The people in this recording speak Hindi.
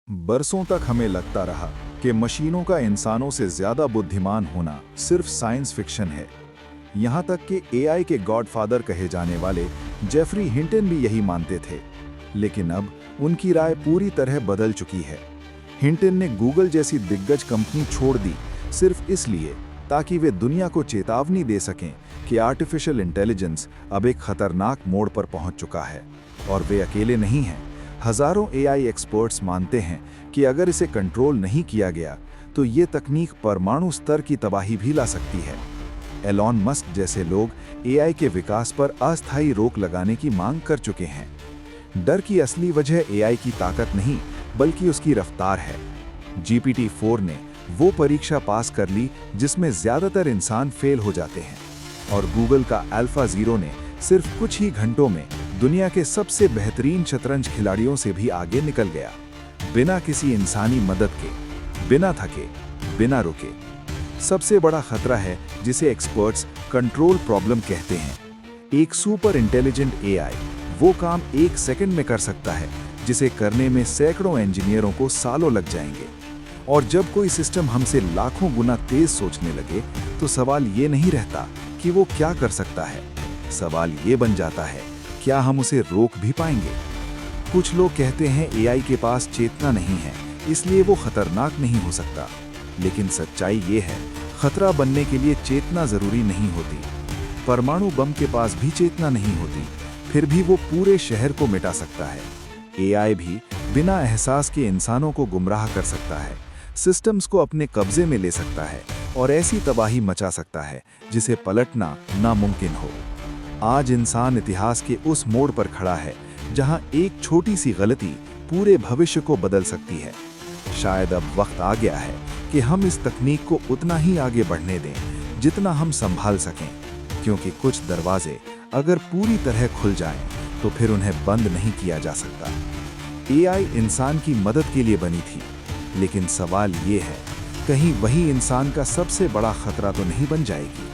बरसों तक हमें लगता रहा कि मशीनों का इंसानों से ज्यादा बुद्धिमान होना सिर्फ साइंस फिक्शन है। यहाँ तक कि एआई के गॉडफादर कहे जाने वाले जेफरी हिंटन भी यही मानते थे। लेकिन अब उनकी राय पूरी तरह बदल चुकी है। हिंटन ने गूगल जैसी दिग्गज कंपनी छोड़ दी सिर्फ इसलिए ताकि वे दुनिया को चेतावनी दे सकें कि आर्टिफिशियल इंटेलिजेंस अब एक खतरनाक मोड़ पर पहुंच चुका है। और वे अकेले नहीं हैं। हजारों एआई एक्सपर्ट्स मानते हैं कि अगर इसे कंट्रोल नहीं किया गया तो ये तकनीक परमाणु स्तर की तबाही भी ला सकती है। एलॉन मस्क जैसे लोग एआई के विकास पर अस्थायी रोक लगाने की मांग कर चुके हैं। डर की असली वजह एआई की ताकत नहीं बल्कि उसकी रफ्तार है। GPT-4 ने वो परीक्षा पास कर ली जिसमें ज्यादातर इंसान फेल हो जाते हैं, और गूगल का AlphaZero ने सिर्फ कुछ ही घंटों में दुनिया के सबसे बेहतरीन शतरंज खिलाड़ियों से भी आगे निकल गया, बिना किसी इंसानी मदद के, बिना थके, बिना रुके। सबसे बड़ा खतरा है जिसे एक्सपर्ट्स कंट्रोल प्रॉब्लम कहते हैं। एक सुपर इंटेलिजेंट एआई वो काम 1 सेकंड में कर सकता है जिसे करने में सैकड़ों इंजीनियरों को सालों लग जाएंगे। और जब कोई सिस्टम हमसे लाखों गुना तेज सोचने लगे तो सवाल ये नहीं रहता कि वो क्या कर सकता है, सवाल ये बन जाता है क्या हम उसे रोक भी पाएंगे। कुछ लोग कहते हैं एआई के पास चेतना नहीं है इसलिए वो खतरनाक नहीं हो सकता, लेकिन सच्चाई ये है खतरा बनने के लिए चेतना जरूरी नहीं होती। परमाणु बम के पास भी चेतना नहीं होती, फिर भी वो पूरे शहर को मिटा सकता है। एआई भी बिना एहसास के इंसानों को गुमराह कर सकता है, सिस्टम्स को अपने कब्जे में ले सकता है और ऐसी तबाही मचा सकता है जिसे पलटना नामुमकिन हो। आज इंसान इतिहास के उस मोड़ पर खड़ा है जहां एक छोटी सी गलती पूरे भविष्य को बदल सकती है। शायद अब वक्त आ गया है कि हम इस तकनीक को उतना ही आगे बढ़ने दें जितना हम संभाल सकें, क्योंकि कुछ दरवाजे अगर पूरी तरह खुल जाएं तो फिर उन्हें बंद नहीं किया जा सकता। एआई इंसान की मदद के लिए बनी थी, लेकिन सवाल ये है कहीं वही इंसान का सबसे बड़ा खतरा तो नहीं बन जाएगी।